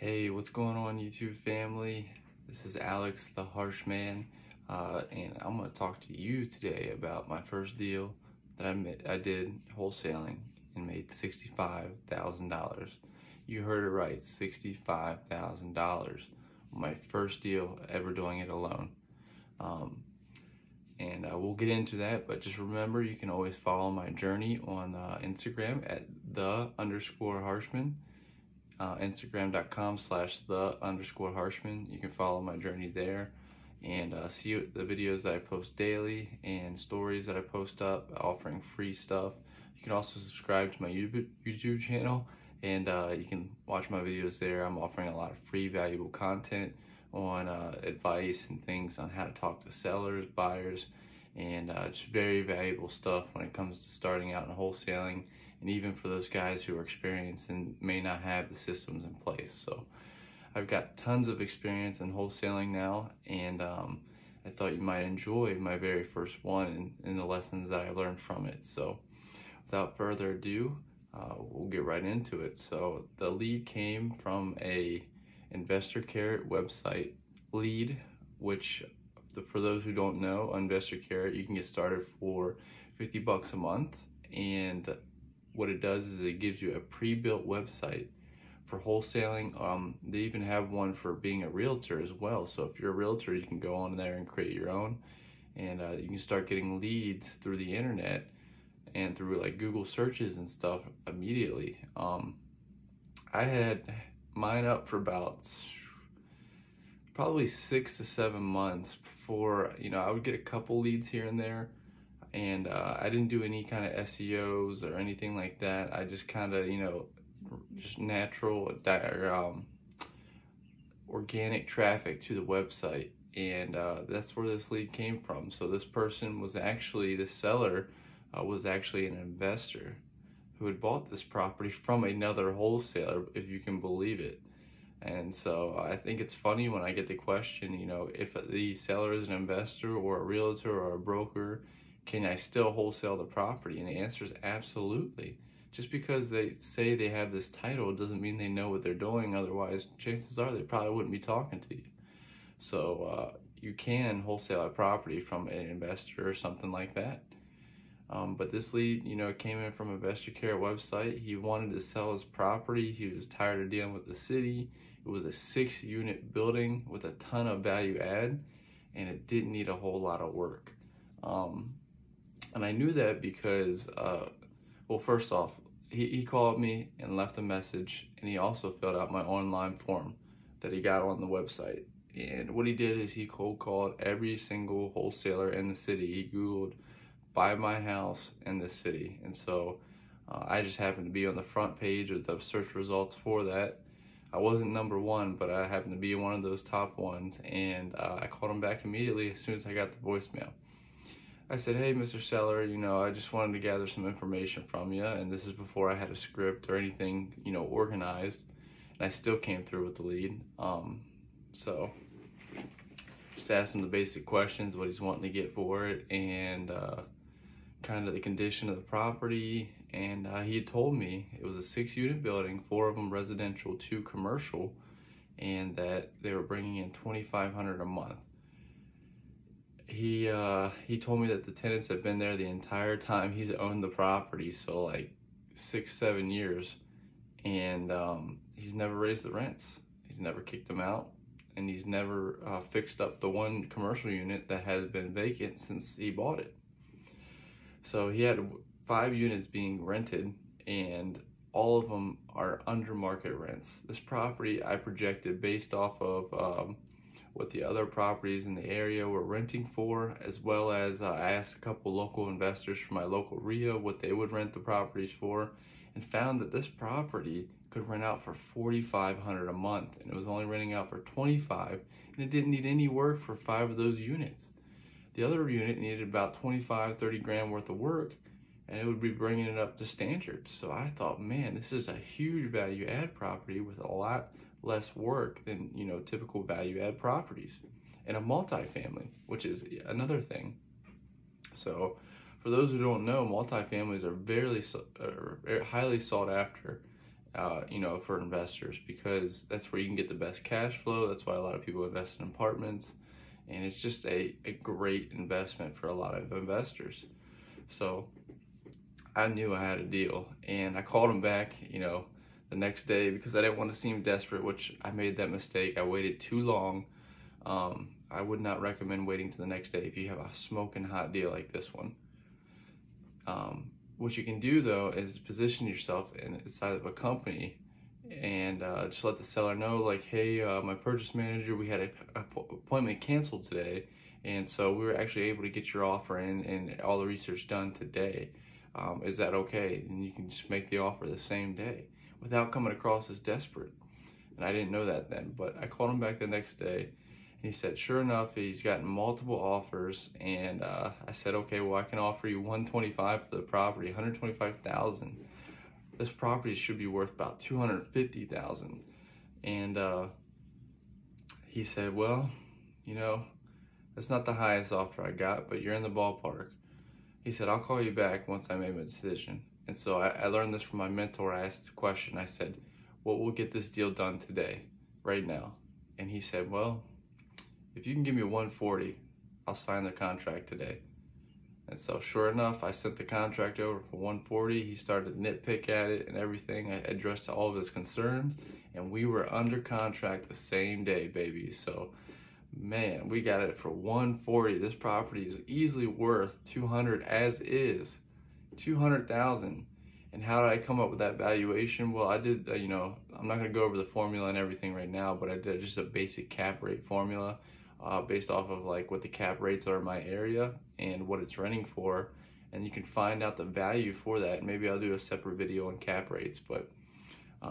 Hey, what's going on, YouTube family? This is Alex the Harshman, and I'm going to talk to you today about my first deal that I did wholesaling and made $65,000. You heard it right, $65,000. My first deal ever doing it alone. And we'll get into that, but just remember you can always follow my journey on Instagram at _Harshman. Instagram.com/the_Harshman. You can follow my journey there and see the videos that I post daily and stories that I post up offering free stuff. You can also subscribe to my YouTube channel and you can watch my videos there. I'm offering a lot of free valuable content on advice and things on how to talk to sellers, buyers, and just very valuable stuff when it comes to starting out in wholesaling, and even for those guys who are experienced and may not have the systems in place. So I've got tons of experience in wholesaling now, and I thought you might enjoy my very first one and the lessons that I learned from it. So without further ado, we'll get right into it. So the lead came from a Investor Carrot website lead, which for those who don't know, Investor Carrot, you can get started for $50 a month, and what it does is it gives you a pre-built website for wholesaling. They even have one for being a realtor as well. So if you're a realtor, you can go on there and create your own, and you can start getting leads through the internet and through like Google searches and stuff immediately. I had mine up for about probably 6 to 7 months before, I would get a couple leads here and there, and I didn't do any kind of SEOs or anything like that. I just kind of, just natural organic traffic to the website, and that's where this lead came from. So this person was actually, the seller was actually an investor who had bought this property from another wholesaler, if you can believe it. And so I think it's funny when I get the question, if the seller is an investor or a realtor or a broker, can I still wholesale the property? And the answer is absolutely. Just because they say they have this title doesn't mean they know what they're doing. Otherwise, chances are they probably wouldn't be talking to you. So you can wholesale a property from an investor or something like that. But this lead, came in from Investor Carrot website. He wanted to sell his property. He was tired of dealing with the city. It was a 6-unit building with a ton of value add, and it didn't need a whole lot of work. And I knew that because, well, first off, he called me and left a message, and he also filled out my online form that he got on the website. And what he did is he cold called every single wholesaler in the city. He Googled buy my house in this city, and so I just happened to be on the front page of the search results for that. I wasn't number one, but I happened to be one of those top ones, and I called him back immediately as soon as I got the voicemail. I said, hey, Mr. Seller, I just wanted to gather some information from you, and this is before I had a script or anything, organized, and I still came through with the lead. So just asked him the basic questions, what he's wanting to get for it, and kind of the condition of the property. And he had told me it was a 6-unit building, 4 of them residential, 2 commercial, and that they were bringing in $2,500 a month. He told me that the tenants have been there the entire time he's owned the property, so like 6-7 years, and he's never raised the rents. He's never kicked them out, and he's never fixed up the one commercial unit that has been vacant since he bought it. So he had 5 units being rented, and all of them are under market rents. This property I projected based off of what the other properties in the area were renting for, as well as I asked a couple local investors from my local RIA what they would rent the properties for, and found that this property could rent out for $4,500 a month, and it was only renting out for $25,000, and it didn't need any work for 5 of those units. The other unit needed about 25, 30 grand worth of work, and it would be bringing it up to standard. So I thought, man, this is a huge value add property with a lot less work than, typical value add properties, and a multifamily, which is another thing. So for those who don't know, multifamilies are very highly sought after for investors, because that's where you can get the best cash flow. That's why a lot of people invest in apartments, and it's just a great investment for a lot of investors. So I knew I had a deal, and I called him back, the next day, because I didn't want to seem desperate, which I made that mistake. I waited too long. I would not recommend waiting to the next day if you have a smoking hot deal like this one. What you can do though is position yourself inside of a company and just let the seller know, like, hey, my purchase manager, we had an appointment canceled today, and so we were actually able to get your offer in and all the research done today. Is that okay? And you can just make the offer the same day without coming across as desperate. And I didn't know that then, but I called him back the next day. He said, sure enough, he's gotten multiple offers, and I said, okay, well, I can offer you $125 for the property, $125,000. This property should be worth about $250,000. And he said, well, that's not the highest offer I got, but you're in the ballpark. He said, I'll call you back once I make my decision. And so I learned this from my mentor. I asked the question. I said, well, we'll get this deal done today, right now. And he said, well, if you can give me $140, I'll sign the contract today. And so sure enough, I sent the contract over for $140. He started to nitpick at it and everything. I addressed all of his concerns, and we were under contract the same day, baby. So man, we got it for $140. This property is easily worth $200 as is, $200,000. And how did I come up with that valuation? Well, I did, I'm not gonna go over the formula and everything right now, but I did just a basic cap rate formula based off of like what the cap rates are in my area and what it's renting for. And you can find out the value for that. Maybe I'll do a separate video on cap rates, but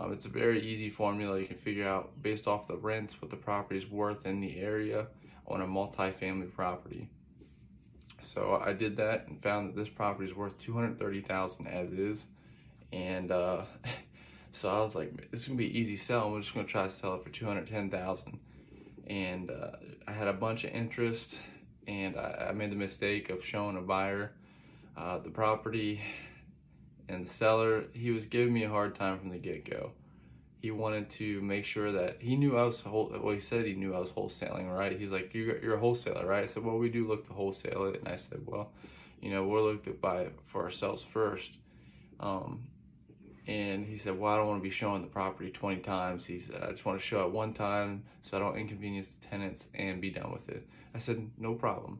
it's a very easy formula. You can figure out based off the rents what the property is worth in the area on a multi-family property. So I did that and found that this property is worth $230,000 as is. And so I was like, this is gonna be an easy sell. I'm just gonna try to sell it for $210,000. And I had a bunch of interest, and I made the mistake of showing a buyer the property, and the seller, he was giving me a hard time from the get-go. He wanted to make sure that he knew I was he said he knew I was wholesaling, right? He's like, you're a wholesaler, right? I said, well, we do look to wholesale it. And I said, well, we'll look to buy it for ourselves first. And he said, well, I don't want to be showing the property 20 times. He said, I just want to show it one time so I don't inconvenience the tenants and be done with it. I said, no problem.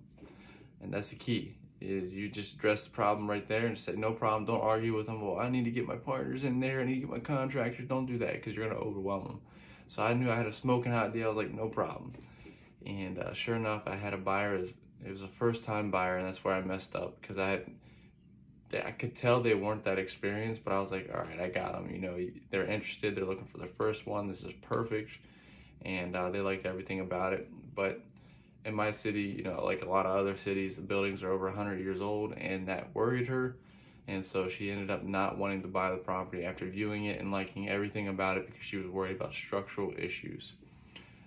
And that's the key, is you just address the problem right there and say, no problem. Don't argue with them. Well, I need to get my partners in there. I need to get my contractors. Don't do that, because you're going to overwhelm them. So I knew I had a smoking hot deal. I was like, no problem. And sure enough, I had a buyer. It was a first-time buyer, and that's where I messed up, because I could tell they weren't that experienced, but I was like, all right, I got them. They're interested. They're looking for their first one. This is perfect. And they liked everything about it. But in my city, like a lot of other cities, the buildings are over 100 years old, and that worried her. And so she ended up not wanting to buy the property after viewing it and liking everything about it, because she was worried about structural issues.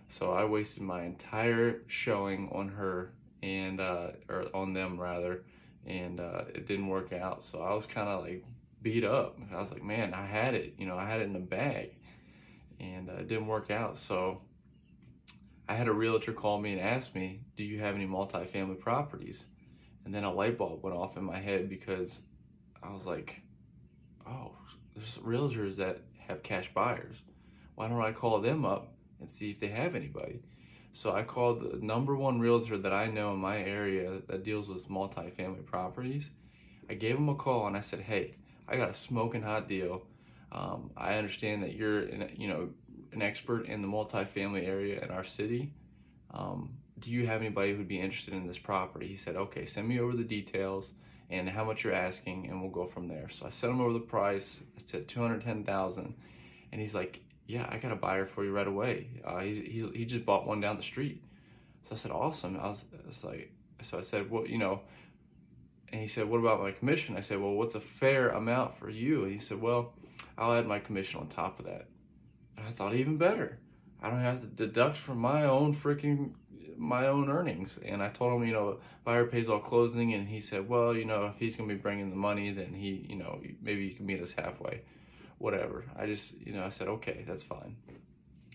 So I wasted my entire showing on her, and or on them rather, and it didn't work out. So I was kind of like beat up. I was like, man, I had it, I had it in the bag, and it didn't work out. So I had a realtor call me and ask me, do you have any multifamily properties? And then a light bulb went off in my head, because I was like, oh, there's realtors that have cash buyers. Why don't I call them up and see if they have anybody? So I called the #1 realtor that I know in my area that deals with multifamily properties. I gave him a call and I said, hey, I got a smoking hot deal. I understand that you're an expert in the multifamily area in our city. Do you have anybody who'd be interested in this property? He said, okay, send me over the details and how much you're asking, and we'll go from there. So I sent him over the price. I said $210,000, and he's like, yeah, I got a buyer for you right away. He just bought one down the street. So I said, awesome. So I said, well, and he said, what about my commission? I said, well, what's a fair amount for you? And he said, well, I'll add my commission on top of that. And I thought, even better. I don't have to deduct from my own earnings. And I told him, buyer pays all closing. And he said, well, if he's going to be bringing the money, then maybe you can meet us halfway. whatever. I just, I said, okay, that's fine.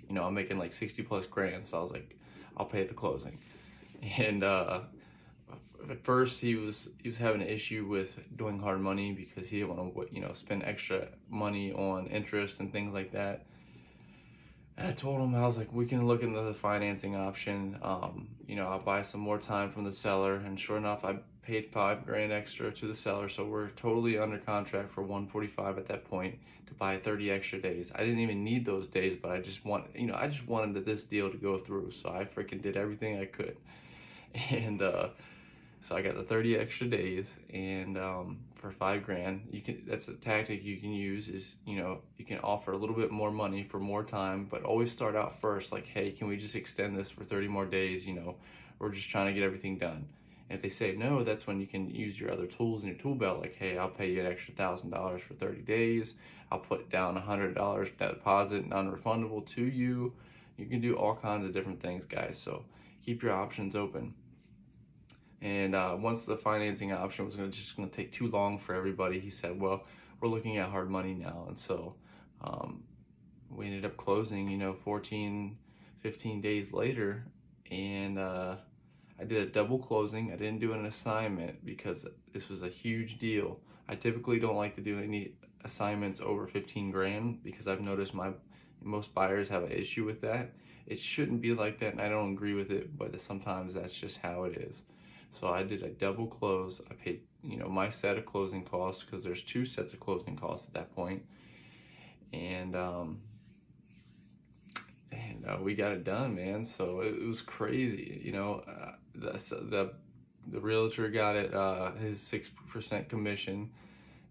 I'm making like 60 plus grand, so I was like, I'll pay at the closing. And at first he was having an issue with doing hard money because he didn't want to, spend extra money on interest and things like that. And I told him, I was like, we can look into the financing option. I'll buy some more time from the seller. And sure enough, I paid $5 grand extra to the seller. So we're totally under contract for 145 at that point to buy 30 extra days. I didn't even need those days, but I just wanted this deal to go through. So I freaking did everything I could. And so I got the 30 extra days, and for $5 grand, that's a tactic you can use is, you can offer a little bit more money for more time, but always start out first, like, hey, can we just extend this for 30 more days? We're just trying to get everything done. And if they say no, that's when you can use your other tools in your tool belt, like, hey, I'll pay you an extra $1,000 for 30 days. I'll put down $100 deposit, non-refundable to you. You can do all kinds of different things, guys. So keep your options open. And once the financing option was just going to take too long for everybody, he said, well, we're looking at hard money now. And so we ended up closing, 14, 15 days later. And I did a double closing. I didn't do an assignment because this was a huge deal. I typically don't like to do any assignments over 15 grand because I've noticed most buyers have an issue with that. It shouldn't be like that, and I don't agree with it, but sometimes that's just how it is. So I did a double close. I paid, my set of closing costs, because there's 2 sets of closing costs at that point. And we got it done, man. So it was crazy. The realtor got it, his 6% commission,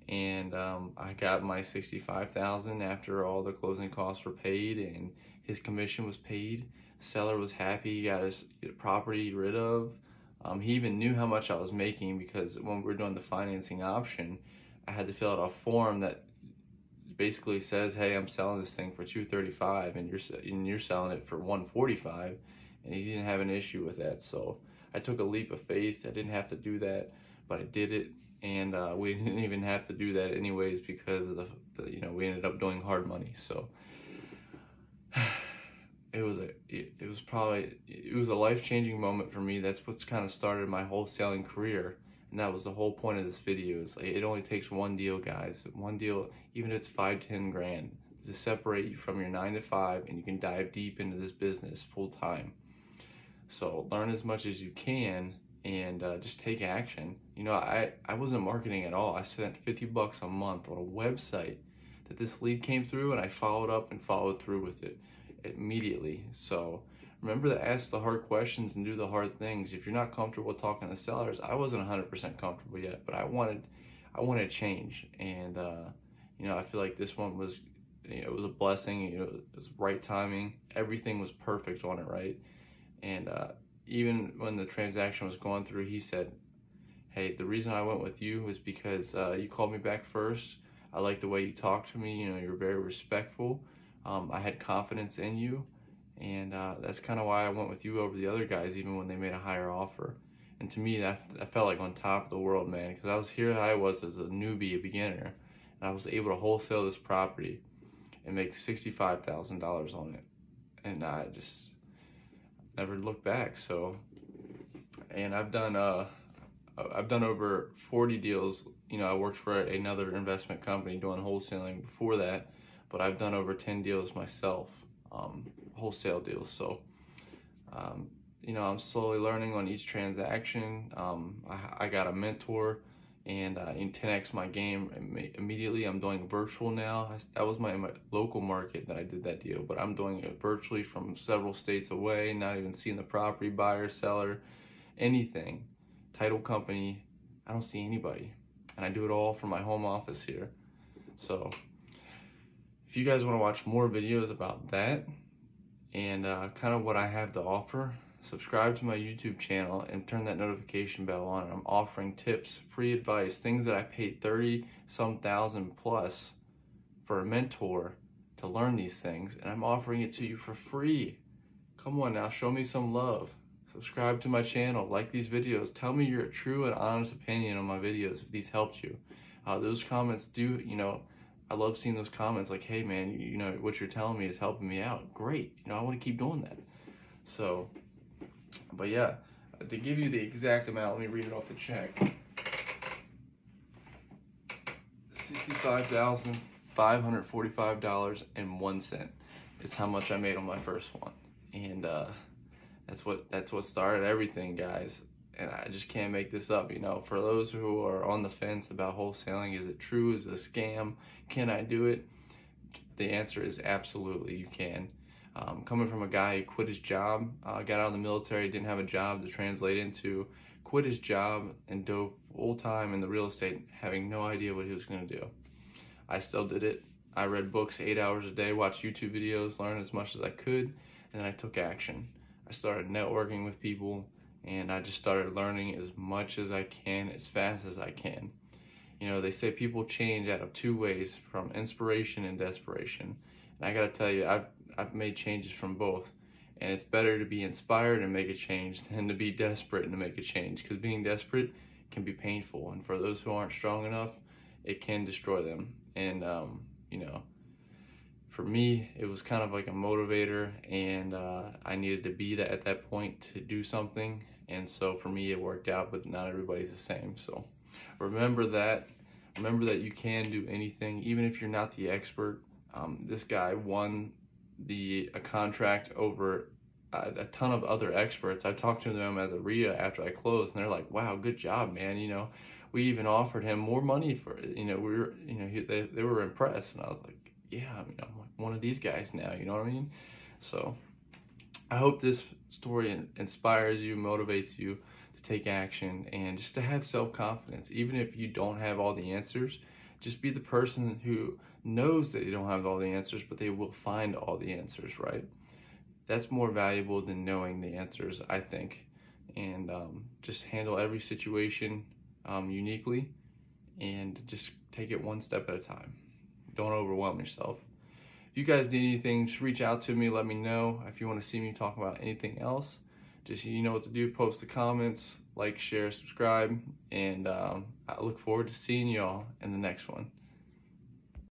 and I got my $65,000 after all the closing costs were paid, and his commission was paid. Seller was happy. He got his property rid of. He even knew how much I was making, because when we were doing the financing option, I had to fill out a form that basically says, hey, I'm selling this thing for $235 and you're selling it for $145, and he didn't have an issue with that. So I took a leap of faith. I didn't have to do that, but I did it, and we didn't even have to do that anyways because of we ended up doing hard money. So it was a life-changing moment for me. That's what's kind of started my wholesaling career, and that was the whole point of this video. Is like, it only takes one deal, guys. One deal, even if it's 5-10 grand, to separate you from your 9 to 5, and you can dive deep into this business full time. So learn as much as you can, and just take action. I wasn't marketing at all. I spent $50 a month on a website that this lead came through, and I followed up and followed through with it immediately. So remember to ask the hard questions and do the hard things. If you're not comfortable talking to sellers, I wasn't 100% comfortable yet, but I wanted change. And I feel like this one was, it was a blessing. It was right timing. Everything was perfect on it, right? And even when the transaction was going through, he said, hey, the reason I went with you is because you called me back first. I like the way you talked to me. You're very respectful. I had confidence in you, and that's kind of why I went with you over the other guys, even when they made a higher offer. And to me, that felt like on top of the world, man, because I was as a newbie, a beginner, and I was able to wholesale this property and make $65,000 on it, and I just never looked back. So, and I've done over 40 deals. I worked for another investment company doing wholesaling before that, but I've done over 10 deals myself, wholesale deals. So, I'm slowly learning on each transaction. I got a mentor, and in 10x my game immediately. I'm doing virtual now. That was my local market that I did that deal, but I'm doing it virtually from several states away, not even seeing the property, buyer, seller, anything, title company. I don't see anybody, and I do it all from my home office here. So if you guys want to watch more videos about that and kind of what I have to offer, subscribe to my YouTube channel and turn that notification bell on. I'm offering tips, free advice, things that I paid 30-some thousand plus for a mentor to learn these things, and I'm offering it to you for free. Come on now, show me some love. Subscribe to my channel, like these videos, tell me your true and honest opinion on my videos if these helped you. Those comments do, I love seeing those comments like, hey man, you know, what you're telling me is helping me out. Great, you know, I want to keep doing that. So, but yeah, to give you the exact amount, let me read it off the check. $65,545.01 is how much I made on my first one. And that's what started everything, guys. And I just can't make this up, you know. For those who are on the fence about wholesaling, is it true? Is it a scam? Can I do it? The answer is absolutely you can. Coming from a guy who quit his job, got out of the military, didn't have a job to translate into, quit his job and dove full time in the real estate, having no idea what he was going to do. I still did it. I read books 8 hours a day, watched YouTube videos, learned as much as I could, and then I took action. I started networking with people, and I just started learning as much as I can, as fast as I can. You know, they say people change out of two ways, from inspiration and desperation. And I gotta tell you, I've made changes from both. And it's better to be inspired and make a change than to be desperate and to make a change, because being desperate can be painful. And for those who aren't strong enough, it can destroy them. And, you know, for me, it was kind of like a motivator, and I needed to be that at that point to do something. And so for me, it worked out, but not everybody's the same. So remember that you can do anything, even if you're not the expert. This guy won a contract over a ton of other experts. I talked to them at the RIA after I closed, and they're like, wow, good job, man. You know, we even offered him more money for it. You know, they were impressed. And I was like, yeah, I mean, I'm like one of these guys now, you know what I mean? So I hope this story inspires you, motivates you to take action, and just to have self-confidence. Even if you don't have all the answers, just be the person who knows that you don't have all the answers, but they will find all the answers, right? That's more valuable than knowing the answers, I think. And just handle every situation uniquely, and just take it one step at a time. Don't overwhelm yourself. If you guys need anything, just reach out to me, let me know. If you want to see me talk about anything else, just, you know what to do, post the comments, like, share, subscribe, and I look forward to seeing y'all in the next one.